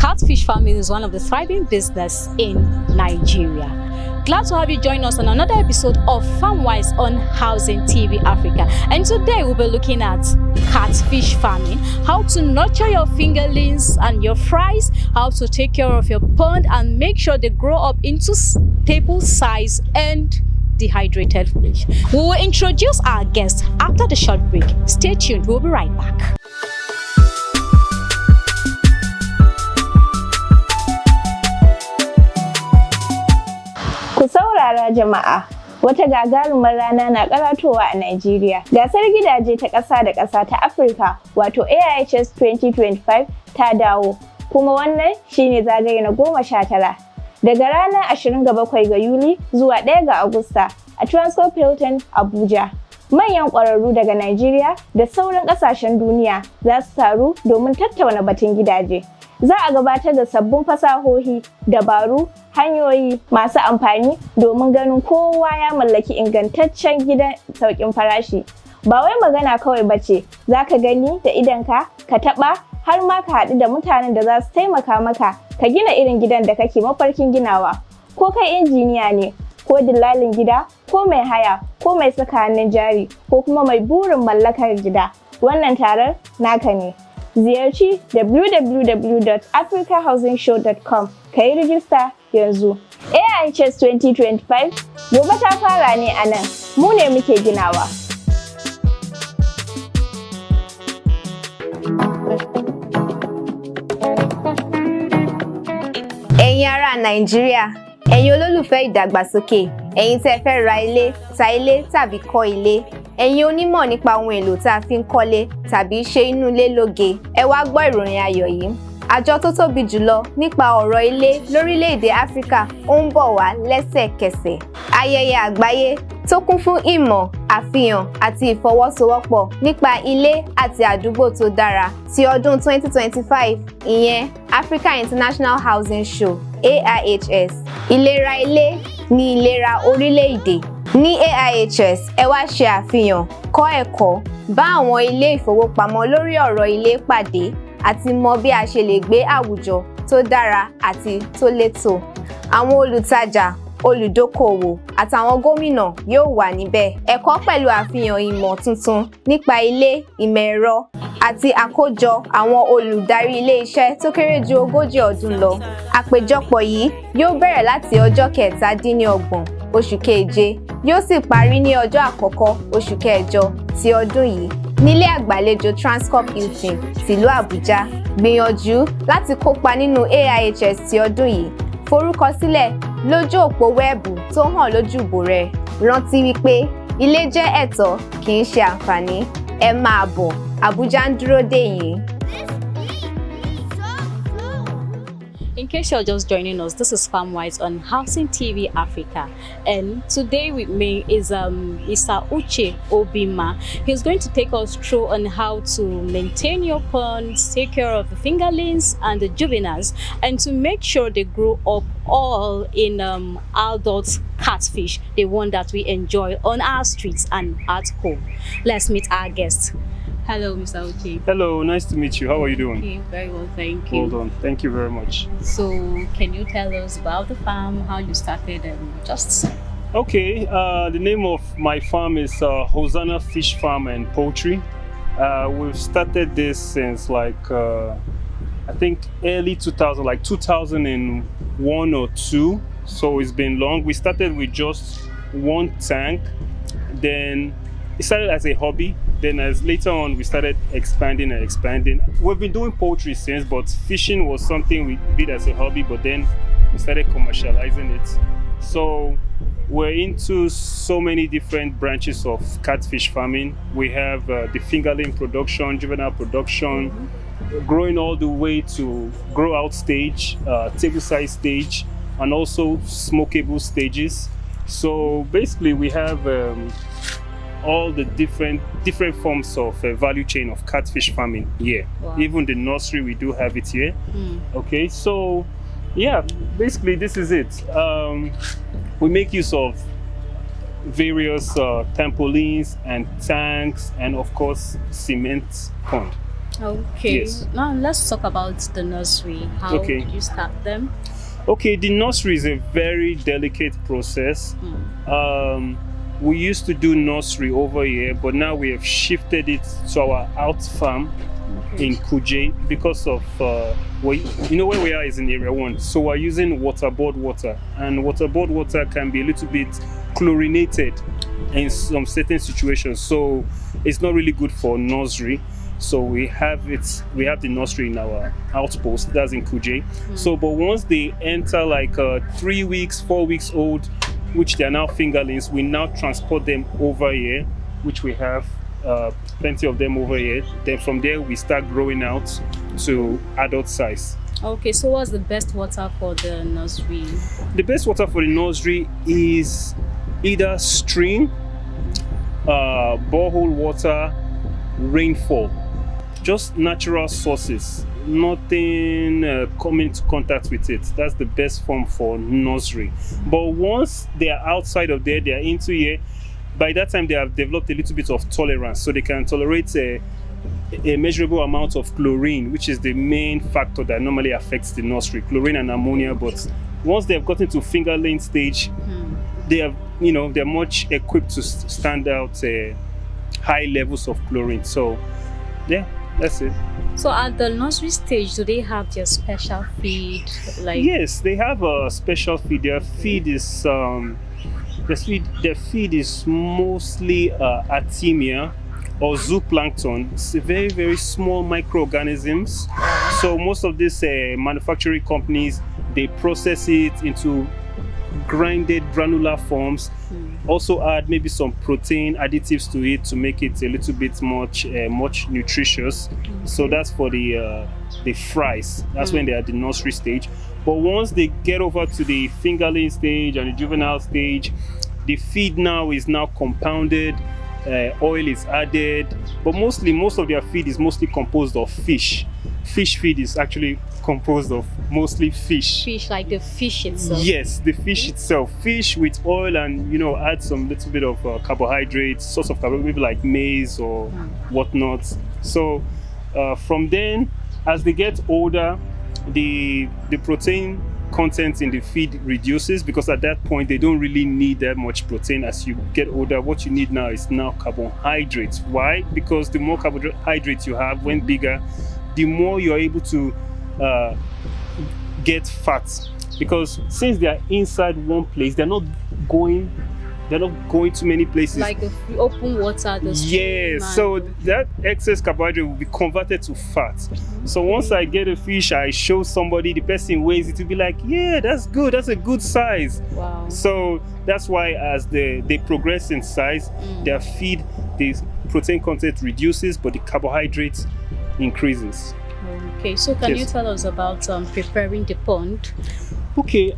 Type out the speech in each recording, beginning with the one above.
catfish farming is one of the thriving business in Nigeria. Glad to have you join us on another episode of FarmWise on Housing TV Africa. And today we'll be looking at catfish farming, how to nurture your fingerlings and your fries, how to take care of your pond and make sure they grow up into stable size and dehydrated fish. We will introduce our guest after the short break. Stay tuned, we'll be right back. Ku saurara jama'a, wata gagarumar rana na karatowa a Najeriya. Gasar gidaje ta ƙasa da ƙasa ta Afirka, wato AIHS 2025 ta dawo, kuma wannan shine zagaye na 19. Daga ranar 27 ga Yuli zuwa 1 ga Agusta a Transcorp Hilton, Abuja. Manyan ƙwararru daga Najeriya da sauran ƙasashen duniya za su taru domin tattauna batun gidaje. Za a gabatar da sabbin fasahohi, dabaru, hanyoyi masu amfani domin ganin kowa ya mallaki ingantaccen gidan sauƙin farashi. Ba wai magana kawai bace, za ka gani da idonka, ka taɓa, har ma ka haɗu da mutanen da za su taimaka maka ka gina irin gidan da kake mafarkin ginawa. Ko kai injiniya ne, ko dillalin gida, ko mai haya, ko mai saka hannun jari, ko kuma mai burin mallakar gida. Wannan taron naka ne. Ziyarci www.africahousingshow.com ka yi rijista yanzu. AIHS 2025 gobe ta fara ne a nan, mu ne muke ginawa. 'Yan yara Nàìjíríà, ẹ̀yin olólùfẹ́ ìdàgbàsókè, ẹ̀yin tẹ́ fẹ́ ra ilé, ta ilé tàbí kọ́ ilé, ẹ̀yin onímọ̀ nípa ohun èlò tá a fi ń kọ́lé tàbí ṣe inú ilé lóge, ẹ wá gbọ́ ìròyìn ayọ̀ yìí. Àjọ tó tóbi jùlọ nípa ọ̀rọ̀ ilé lórílẹ̀-èdè Áfíríkà ó ń bọ̀ wá lẹ́sẹ̀kẹsẹ̀. Ayẹyẹ àgbáyé tó kún fún ìmọ̀, àfihàn àti ìfọwọ́sowọ́pọ̀ nípa ilé àti àdúgbò tó dára ti ọdún 2025, ìyẹn Africa International Housing Show AIHS. Ìlera ilé ni ìlera orílẹ̀-èdè. Ní AIHS, ẹ wá ṣe àfihàn, kọ́ ẹ̀kọ́, bá àwọn ilé ìfowópamọ́ lórí ọ̀rọ̀ ilé pàdé àti mọ bí a ṣe lè gbé àwùjọ tó dára àti tó létò. Àwọn olùtajà, olùdókòwò àtàwọn gómìnà yóò wà níbẹ̀. Ẹ̀kọ́ pẹ̀lú àfihàn ìmọ̀ tuntun nípa ilé, ìmọ̀ ẹ̀rọ àti àkójọ àwọn olùdarí ilé-iṣẹ́ tó kéré ju 40 ọdún lọ. Àpéjọpọ̀ yìí yóò bẹ̀rẹ̀ láti ọjọ́ 27 oṣù keje, yóò sì parí ní ọjọ́ àkọ́kọ́ oṣù kẹjọ ti ọdún yìí nílé àgbàlejò Transcorp Hilton tìlú Àbújá. Gbìyànjú láti kópa nínú AIHS ti ọdún yìí. Forúkọsílẹ̀ lójú òpó wẹ́ẹ̀bù tó hàn lójúbò rẹ̀. Rántí wípé ilé jẹ́ ẹ̀tọ́ kì í ṣe àǹfààní. Ẹ máa bọ̀, Àbújá ń dúró dè yín. In case you're just joining us, this is FarmWise on Housing TV Africa, and today with me is Mr. Uche Obima. He's going to take us through on how to maintain your ponds, take care of the fingerlings and the juveniles, and to make sure they grow up all in adult catfish, the one that we enjoy on our streets and at home. Let's meet our guest. Hello, Mr. Uche. Hello, nice to meet you. How are you doing? Okay, very well, thank you. Well done. Thank you very much. So, can you tell us about the farm, how you started, and just... Okay, the name of my farm is Hosanna Fish Farm and Poultry. We've started this since I think early 2000, like 2001 or 2. So it's been long. We started with just one tank. Then it started as a hobby. Then as later on, we started expanding and expanding. We've been doing poultry since, but fishing was something we did as a hobby, but then we started commercializing it. So we're into so many different branches of catfish farming. We have the fingerling production, juvenile production, growing all the way to grow out stage, table size stage, and also smokeable stages. So basically we have all the different forms of value chain of catfish farming here. Wow. Even the nursery, we do have it here. Okay, so yeah, basically this is it. We make use of various trampolines and tanks, and of course cement pond. Okay. Yes. Now let's talk about the nursery. How Okay. did you start them? Okay, the nursery is a very delicate process. We used to do nursery over here, but now we have shifted it to our out farm in Kuje because of you know where we are is in area 1, so we're using waterboard water, and waterboard water can be a little bit chlorinated in some certain situations, so it's not really good for nursery. So we have the nursery in our outpost, that's in Kuje. So but once they enter like 3 weeks, 4 weeks old, which they are now fingerlings, we now transport them over here, which we have plenty of them over here. Then from there we start growing out to adult size. Okay, so what's the best water for the nursery? The best water for the nursery is either stream, borehole water, rainfall, just natural sources, nothing coming into contact with it. That's the best form for nursery. But once they are outside of there, they are into here, by that time they have developed a little bit of tolerance, so they can tolerate a measurable amount of chlorine, which is the main factor that normally affects the nursery, chlorine and ammonia. But once they have gotten to fingerling stage, they have, they're much equipped to stand out high levels of chlorine. So yeah, that's it. So at the nursery stage, do they have their special feed? Yes, they have a special feed. Their feed is their feed is mostly Artemia or zooplankton. It's a very, very small microorganisms. So most of these manufacturing companies, they process it into grinded granular forms. Also add maybe some protein additives to it to make it a little bit much nutritious. So that's for the fries. That's when they're at the nursery stage. But once they get over to the fingerling stage and the juvenile stage, the feed now is compounded. Oil is added, but most of their feed is mostly composed of fish. Fish feed is actually composed of mostly fish. Fish, like the fish itself? Yes, the fish itself. Fish with oil and, add some little bit of carbohydrates, source of carbohydrate, maybe like maize or whatnot. So from then, as they get older, the protein content in the feed reduces, because at that point they don't really need that much protein. As you get older, what you need now is carbohydrates. Why? Because the more carbohydrates you have when bigger, the more you're able to get fat, because since they are inside one place, they're not going to many places. Like the open water, the stream. Yes, so that excess carbohydrate will be converted to fat. So once I get a fish, I show somebody, the person weighs it, will be like, yeah, that's good, that's a good size. Wow. So that's why as they progress in size, their feed, the protein content reduces, but the carbohydrates increases. Okay, so can you tell us about preparing the pond? Okay,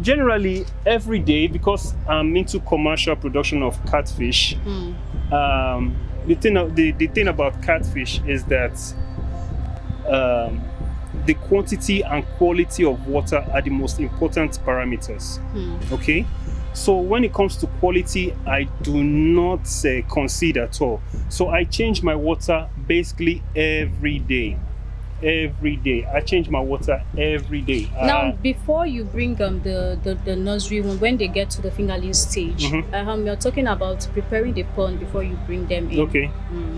generally every day, because I'm into commercial production of catfish. The thing about catfish is that the quantity and quality of water are the most important parameters. Okay, so when it comes to quality, I do not concede at all. So I change my water basically every day. I change my water every day. Now, before you bring the nursery, when they get to the fingerling stage, you're talking about preparing the pond before you bring them in. Okay.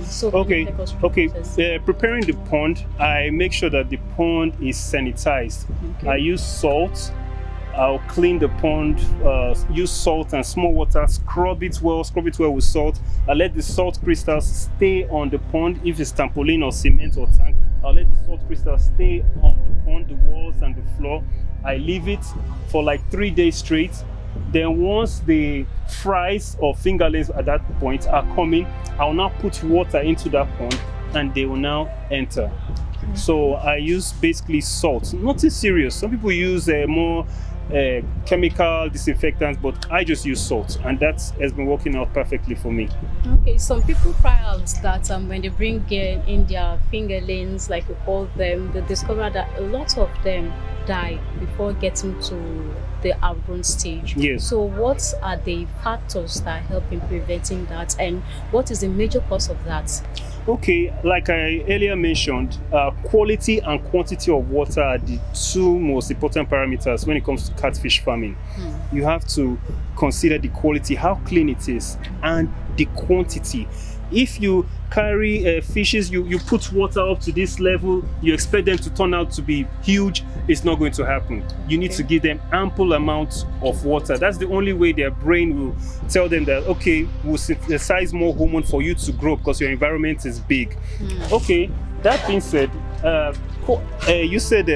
So preparing the pond, I make sure that the pond is sanitized. Okay. I use salt. I'll clean the pond, use salt and small water, scrub it well with salt. I let the salt crystals stay on the pond. If it's trampoline or cement or tank, I'll let the salt crystals stay on the pond, the walls and the floor. I leave it for like 3 days straight. Then once the fries or fingerlings at that point are coming, I'll now put water into that pond and they will now enter. So I use basically salt, nothing serious. Some people use more chemical disinfectants, but I just use salt, and that has been working out perfectly for me. Okay, some people cry out that when they bring in their fingerlings, like we call them, they discover that a lot of them die before getting to the outgrown stage. Yes. So what are the factors that help in preventing that, and what is the major cause of that? Okay, like I earlier mentioned, quality and quantity of water are the two most important parameters when it comes to catfish farming. You have to consider the quality, how clean it is, and the quantity. If you carry fishes, you put water up to this level, you expect them to turn out to be huge, it's not going to happen. You need to give them ample amounts of water. That's the only way their brain will tell them that, okay, we'll synthesize more hormone for you to grow because your environment is big. Okay, that being said, you said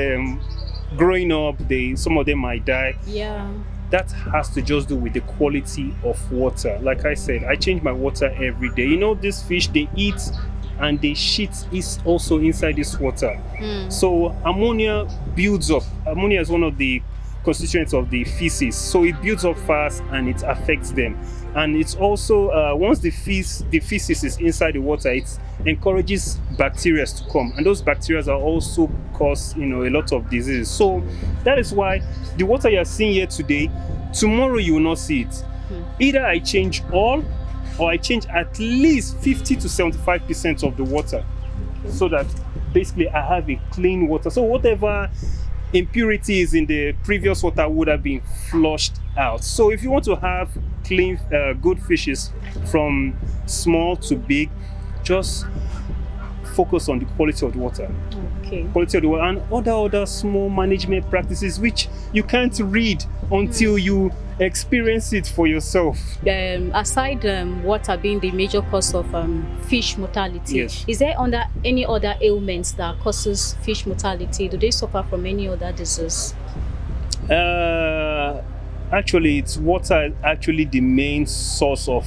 growing up, some of them might die. Yeah. That has to just do with the quality of water. Like I said, I change my water every day. You know, these fish, they eat and they shit is also inside this water. So ammonia builds up. Ammonia is one of the constituents of the feces. So it builds up fast and it affects them. And it's also, once the feces is inside the water, it encourages bacteria to come. And those bacteria are also cause, a lot of diseases. So that is why the water you're seeing here today, tomorrow you will not see it. Either I change all or I change at least 50 to 75% of the water so that basically I have a clean water. So whatever impurities in the previous water would have been flushed out. So if you want to have clean, good fishes from small to big, just focus on the quality of the water. Okay. Quality of the water and other small management practices which you can't read until you experience it for yourself. Aside water being the major cause of fish mortality, Yes. is there any other ailments that causes fish mortality? Do they suffer from any other disease? Actually, it's water actually the main source of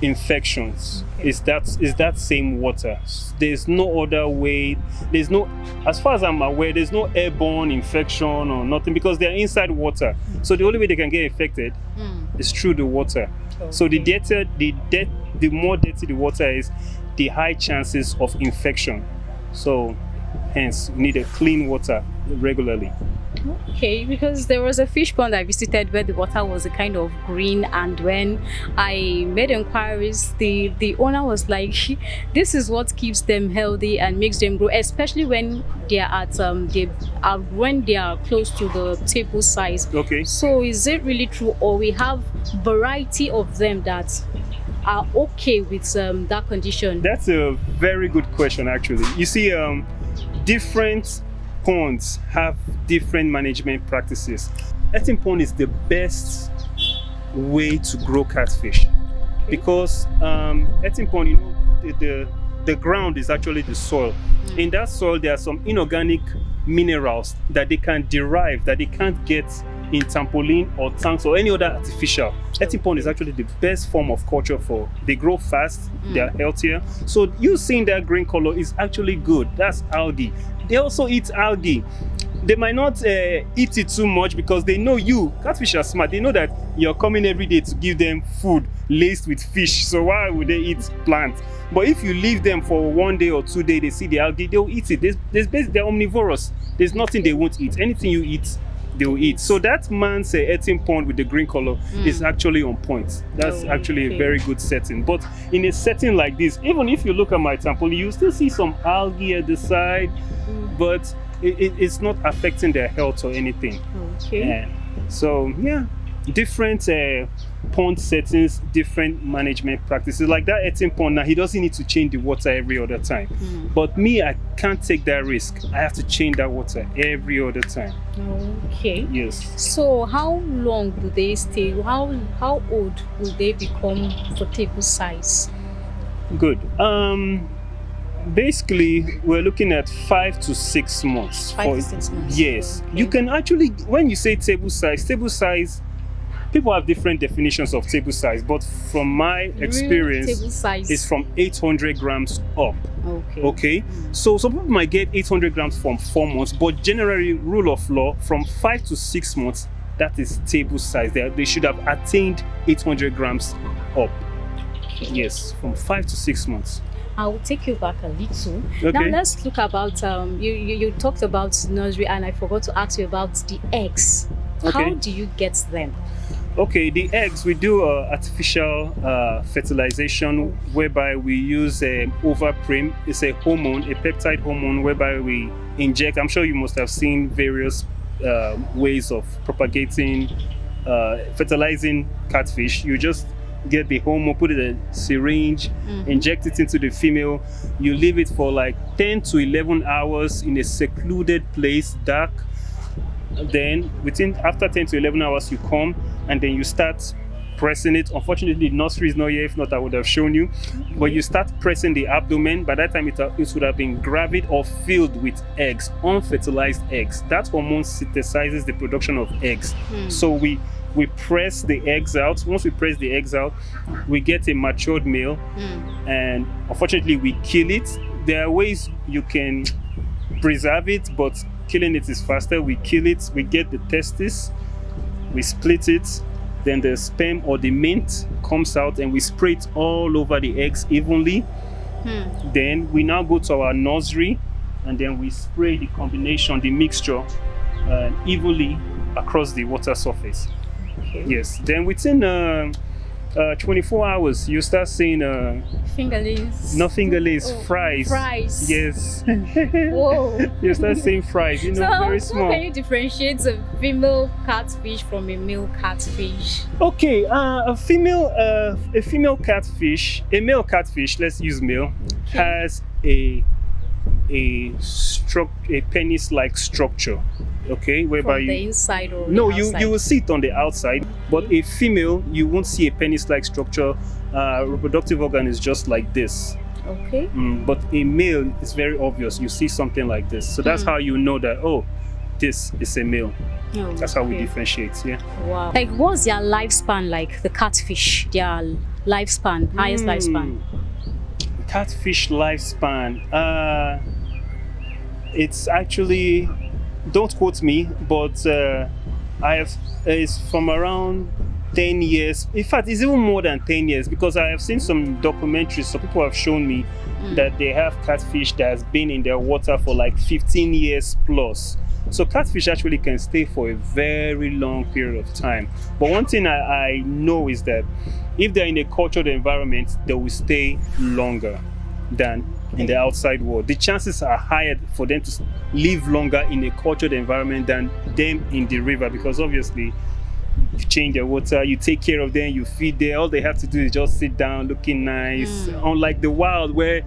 infections. Okay. Is that same water. There's no other way. As far as I'm aware, there's no airborne infection or nothing because they're inside water. So the only way they can get infected is through the water. Okay. So the more dirty the water is, the high chances of infection. So hence you need a clean water regularly. Okay, because there was a fish pond I visited where the water was a kind of green, and when I made inquiries, the owner was like, this is what keeps them healthy and makes them grow, especially when they are when they are close to the table size. Okay. So is it really true, or we have variety of them that are okay with that condition? That's a very good question, actually. You see, different ponds have different management practices. Earthen pond is the best way to grow catfish because earthen pond, the ground is actually the soil. In that soil, there are some inorganic minerals that they can derive that they can't get in trampoline or tanks or any other artificial. Earthen pond is actually the best form of culture for. They grow fast, they are healthier. So you seeing that green color is actually good. That's algae. They also eat algae. They might not eat it too much because they know catfish are smart. They know that you're coming every day to give them food laced with fish. So why would they eat plants? But if you leave them for 1 day or 2 days, they see the algae, they'll eat it. They're omnivorous. There's nothing they won't eat. Anything you eat, they will eat. So that man's earthen pond with the green color is actually on point. That's actually a very good setting. But in a setting like this, even if you look at my trampoline, you still see some algae at the side, but it's not affecting their health or anything. Okay. So yeah, different pond settings, different management practices. Like that earthen pond, now he doesn't need to change the water every other time. But me, I can't take that risk. I have to change that water every other time. Okay. Yes. So how long do they stay? How old will they become for table size? Good. Basically, we're looking at 5 to 6 months. 5 to 6 months. Yes. Okay. You can actually, when you say table size, people have different definitions of table size, but from my experience, table size it's from 800 grams up. Okay. So some people might get 800 grams from 4 months, but generally, rule of law, from 5 to 6 months, that is table size. They should have attained 800 grams up. Yes, from 5 to 6 months. I will take you back a little. Okay. Now let's look about you talked about nursery, and I forgot to ask you about the eggs. Okay. How do you get them? Okay, the eggs, we do artificial fertilization whereby we use overprim. It's a hormone, a peptide hormone, whereby we inject. I'm sure you must have seen various ways of propagating, fertilizing catfish. You just get the hormone, put it in a syringe, inject it into the female. You leave it for like 10 to 11 hours in a secluded place, dark. Then after 10 to 11 hours, you come and then you start pressing it. Unfortunately, the nursery is not here. If not, I would have shown you. But you start pressing the abdomen. By that time, it would have been gravid or filled with eggs, unfertilized eggs. That hormone synthesizes the production of eggs. So we press the eggs out. Once we press the eggs out, we get a matured male, and unfortunately, we kill it. There are ways you can preserve it, but killing it is faster. We kill it, we get the testis, we split it, then the sperm or the mint comes out, and we spray it all over the eggs evenly. Then we now go to our nursery, and then we spray the combination, the mixture, evenly across the water surface. Okay. Yes, then within 24 hours, you start seeing fingerlings. No fingerlings, fries. Fries. Yes. Whoa. You start seeing fries, So very small. how can you differentiate a female catfish from a male catfish? Okay, a female catfish, a male catfish, let's use male, has a penis-like structure. Okay, whereby From the inside or no, the outside? you will see it on the outside, but a female, you won't see a penis-like structure. Reproductive organ is just like this. Okay. But a male is very obvious. You see something like this, so that's how you know that, oh, this is a male. Oh, That's how we differentiate. Yeah. Wow. Like, what's their lifespan like? The catfish, their lifespan, highest lifespan. Catfish lifespan. It's actually, don't quote me, but it's from around 10 years. In fact, it's even more than 10 years, because I have seen some documentaries. Some people have shown me that they have catfish that has been in their water for like 15 years plus. So catfish actually can stay for a very long period of time. But one thing I know is that if they're in a cultured environment, they will stay longer than in the outside world. The chances are higher for them to live longer in a cultured environment than them in the river, because obviously you change their water, you take care of them, you feed them. All they have to do is just sit down looking nice. Unlike the wild, where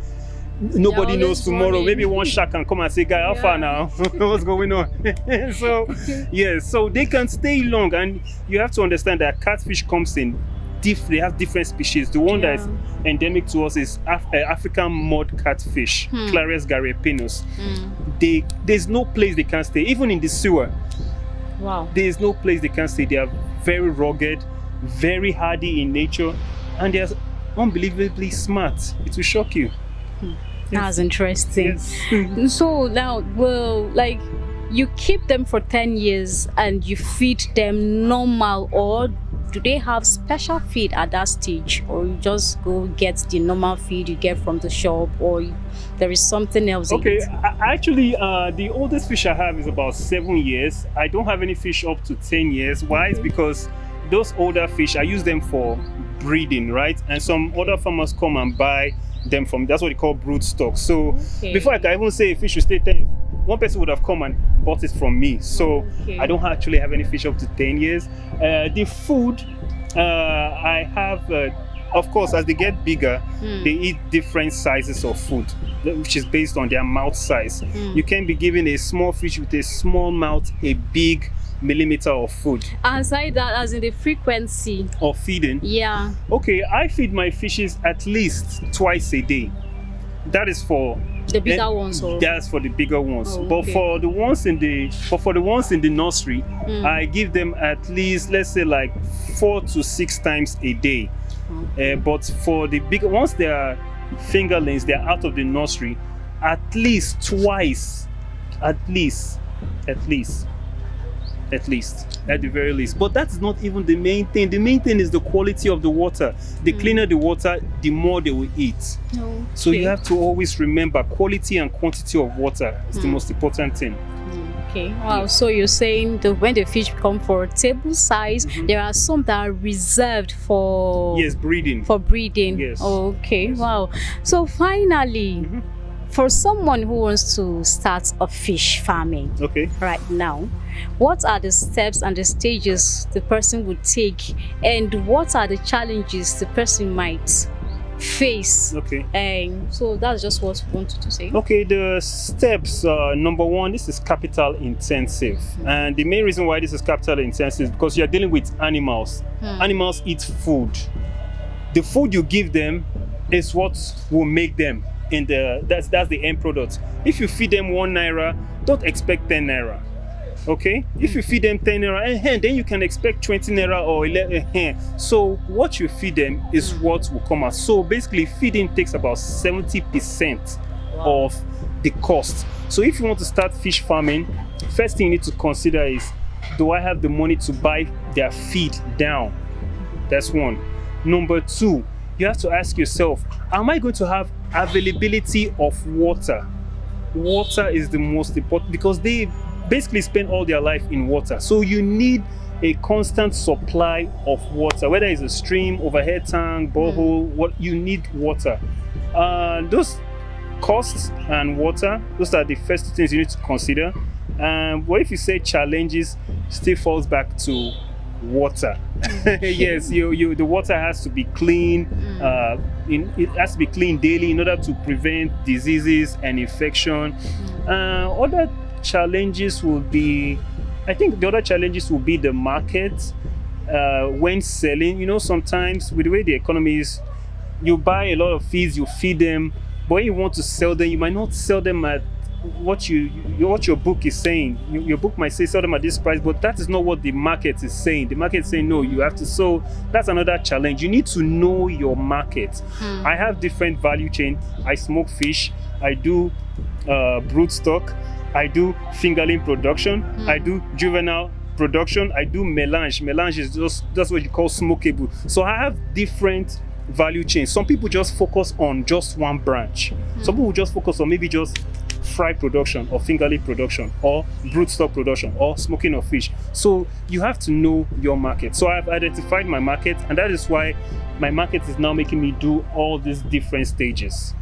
nobody knows tomorrow. Running. Maybe one shark can come and say, guy, how far now? What's going on? So yes, so they can stay long, and you have to understand that catfish comes in they have different species. The one that is endemic to us is African mud catfish, Clarias garipinus. There's no place they can stay, even in the sewer. Wow. There's no place they can stay. They are very rugged, very hardy in nature, and they're unbelievably smart. It will shock you. That's interesting. Yes. So now, well, like, you keep them for 10 years and you feed them normal, or do they have special feed at that stage, or you just go get the normal feed you get from the shop, or there is something else? Okay, actually, the oldest fish I have is about 7 years. I don't have any fish up to 10 years. Why? It's because those older fish, I use them for breeding, right? And some other farmers come and buy them from, that's what they call brood stock. So before I can even say a fish should stay 10 years, one person would have come and bought it from me. So I don't actually have any fish up to 10 years. The food, I have, of course, as they get bigger, they eat different sizes of food, which is based on their mouth size. You can be giving a small fish with a small mouth a big millimeter of food. Aside that, as in the frequency of feeding? Yeah. Okay, I feed my fishes at least twice a day. That is for the bigger ones, or? That's for the bigger ones. Oh, but for the ones in the nursery, I give them at least, let's say, like 4 to 6 times a day. But for the bigger ones, they are fingerlings, they are out of the nursery, at least twice, at the very least. But that's not even the main thing. The main thing is the quality of the water. The cleaner the water, the more they will eat. So you have to always remember quality and quantity of water is the most important thing. Okay. Wow. Yes. So you're saying that when the fish become for table size, there are some that are reserved for Yes, breeding. for breeding. Yes. Okay. Yes. Wow. So finally, for someone who wants to start a fish farming Okay. right now, what are the steps and the stages the person would take, and what are the challenges the person might face? Okay. And so that's just what we wanted to say. Okay, the steps, number one, this is capital intensive. And the main reason why this is capital intensive is because you're dealing with animals. Animals eat food. The food you give them is what will make them that's the end product. If you feed them 1 naira, don't expect 10 naira. Okay, if you feed them 10 naira, then you can expect 20 naira or 11. So what you feed them is what will come out. So basically, feeding takes about 70% of the cost. So if you want to start fish farming, first thing you need to consider is, do I have the money to buy their feed down? That's one. Number two, you have to ask yourself, am I going to have availability of water? Water is the most important because they basically spend all their life in water. So you need a constant supply of water, whether it's a stream, overhead tank, borehole, what you need water. Those costs and water, those are the first two things you need to consider. But if you say challenges, still falls back to water. Yes, the water has to be clean. It has to be clean daily in order to prevent diseases and infection. Other challenges will be, I think the other challenges will be the market when selling. You know, sometimes with the way the economy is, you buy a lot of feeds, you feed them, but when you want to sell them, you might not sell them at what your book is saying. Your book might say sell them at this price, but that is not what the market is saying. The market is saying no, you have to. So that's another challenge. You need to know your market. I have different value chain. I smoke fish. I do broodstock. I do fingerling production. I do juvenile production. I do melange. Melange is that's what you call smokeable. So I have different value chains. Some people just focus on just one branch. Some people just focus on maybe just fry production or fingerling production or broodstock production or smoking of fish. So you have to know your market. So I've identified my market, and that is why my market is now making me do all these different stages.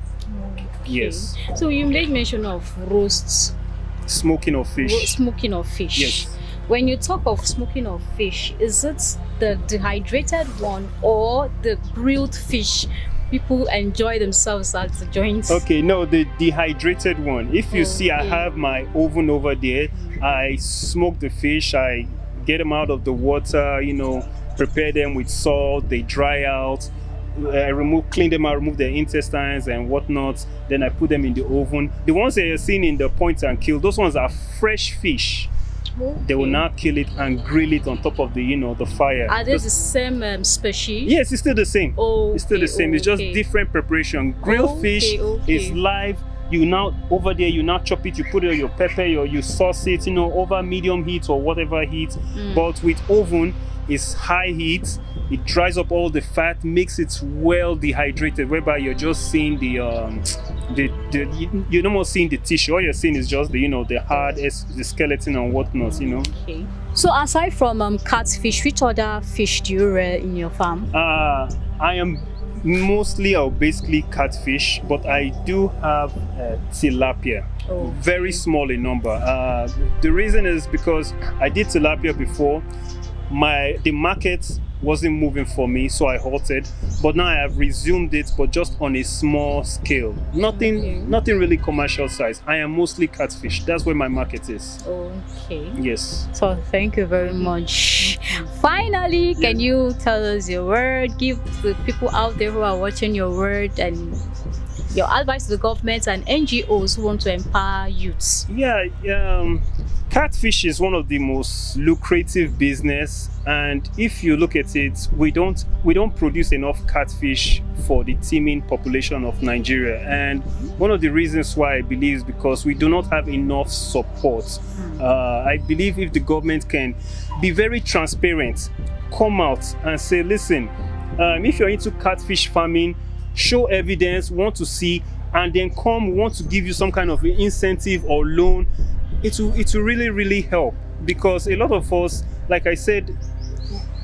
Yes. So you made mention of roasts. Smoking of fish. Smoking of fish. Yes. When you talk of smoking of fish, is it the dehydrated one or the grilled fish? People enjoy themselves at the joints. Okay, no, the dehydrated one. If you see, I have my oven over there. I smoke the fish. I get them out of the water, prepare them with salt. They dry out. I clean them out, remove their intestines and whatnot. Then I put them in the oven. The ones that you're seeing in the point and kill, those ones are fresh fish. Okay. They will now kill it and grill it on top of the fire. Are they the same species? Yes, it's still the same. Oh, it's still the same. It's just different preparation. Grilled fish is live. You now over there, you now chop it. You put your pepper, you sauce it, over medium heat or whatever heat. But with oven, it's high heat. It dries up all the fat, makes it well dehydrated, whereby you're just seeing you're no more seeing the tissue. All you're seeing is just the hard, the skeleton and whatnot. Okay. So aside from catfish, which other fish do you rear in your farm? I am mostly or basically catfish, but I do have tilapia. Very small in number. The reason is because I did tilapia before. The market wasn't moving for me, so I halted. But now I have resumed it, but just on a small scale. Nothing really commercial size. I am mostly catfish. That's where my market is. Okay. Yes. So thank you very much. Finally, can you tell us your word? Give the people out there who are watching your word and your advice to the government and NGOs who want to empower youths. Catfish is one of the most lucrative business, and if you look at it, we don't produce enough catfish for the teeming population of Nigeria. And one of the reasons why I believe is because we do not have enough support. I believe if the government can be very transparent, come out and say, listen, if you're into catfish farming, show evidence, want to see, and then we want to give you some kind of incentive or loan. it will really help, because a lot of us, like I said,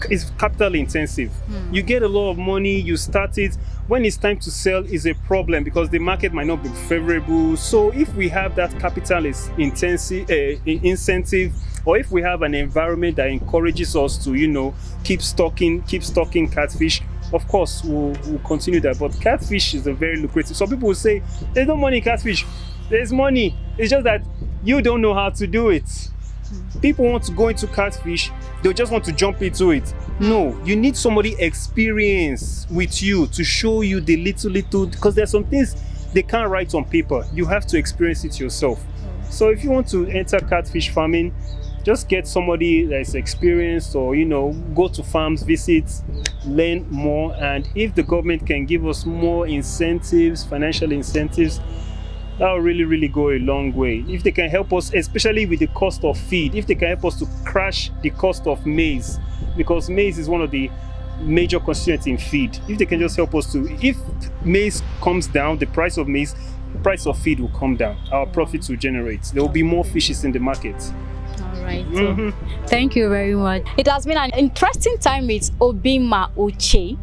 it's capital intensive. You get a lot of money, you start it. When it's time to sell is a problem, because the market might not be favorable. So if we have that capital is intensive incentive, or if we have an environment that encourages us to keep stocking catfish, of course we'll continue that. But catfish is a very lucrative. Some people will say there's no money in catfish. There's money, it's just that you don't know how to do it. People want to go into catfish, they just want to jump into it. No, you need somebody experienced with you to show you the little, because there's some things they can't write on paper. You have to experience it yourself. So if you want to enter catfish farming, just get somebody that's experienced, or go to farms, visit, learn more. And if the government can give us more incentives, financial incentives, that will really go a long way. If they can help us, especially with the cost of feed, if they can help us to crash the cost of maize, because maize is one of the major constituents in feed. If they can just help us to, if maize comes down, the price of maize, the price of feed will come down, our profits will generate. There will be more fishes in the market. All right. So, thank you very much. It has been an interesting time with Obima Uche.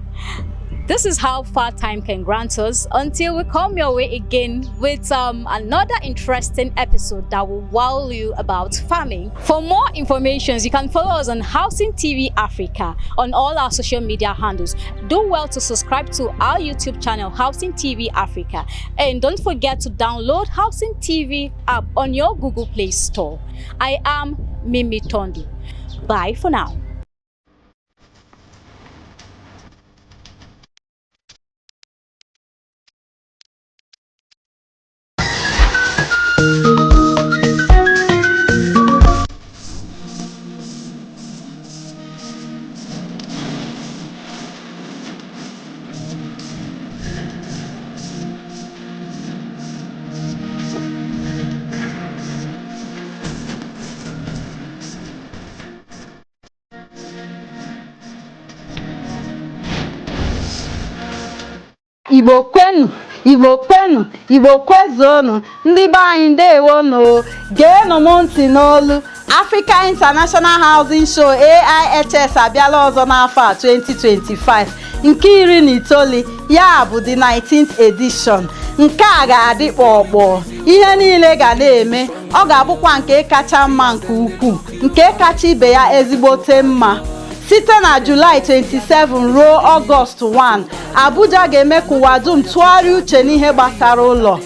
This is how far time can grant us until we come your way again with another interesting episode that will wow you about farming. For more information, you can follow us on Housing TV Africa on all our social media handles. Do well to subscribe to our YouTube channel, Housing TV Africa. And don't forget to download Housing TV app on your Google Play Store. I am Mimi Tondi. Bye for now. Igbo kwenu, Igbo kwenu, Igbo kwezonu, ndị be anyị ndewonu, geenụ m ntị n'olu. Africa International Housing Show AIHS abịala ọzọ n'afọ a 2025 nke 19 ya bụ the 19th edition. Nke a ga-adị kpọkpọ, ihe niile ga na-eme, ọ ga-abụkwa nke kacha mma nke ukwuu, nke kacha ibe ya ezigbote mma. Site na July 27 ruo August 1, Abuja ga-eme ka ụwa dum tụgharịa uche n'ihe gbasara ụlọ.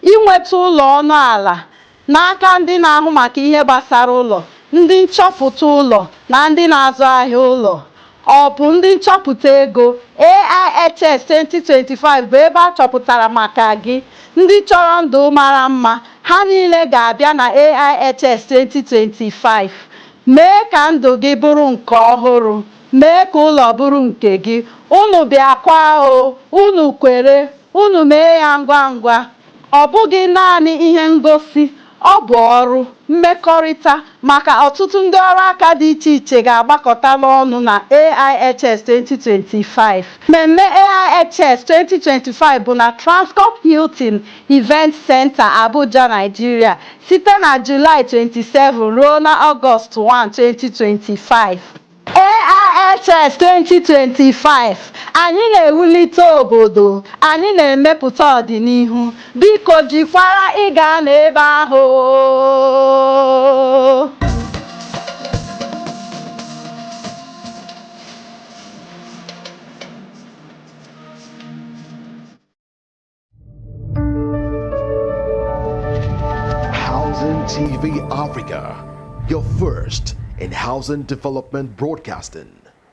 Inweta ụlọ ọnụ ala n'aka ndị na-ahụ maka ihe gbasara ụlọ, ndị nchọpụta ụlọ na ndị na-azụ ahịa ụlọ. Ọ bụ ndị nchọpụta ego. AIHS 2025 bụ ebe a chọpụtara maka gị. Ndị chọrọ ndụ mara mma, ha niile ga-abịa na AIHS 2025. Mee ka ndụ gị bụrụ nke ọhụrụ, mee ka ụlọ bụrụ nke gị. Unu bịakwa o, unu kwere, unu mee ya ngwa ngwa. Ọ bụghị naanị ihe ngosi, ọ bụ ọrụ mmekọrịta, maka ọtụtụ ndị ọrụ aka dị iche iche ga-agbakọta n'ọnụ na AIHS 2025. Mmemme AIHS 2025 bụ na Transcorp Hilton Event Center, Abuja, Nigeria, site na July 27 ruo na August 1, 2025. AIHS 2025, anyị na-ewulite obodo, anyị na-emepụta ọdịnihu. Biko jikwara ịga n'ebe ahụ. Housing TV Africa, your first in housing development broadcasting.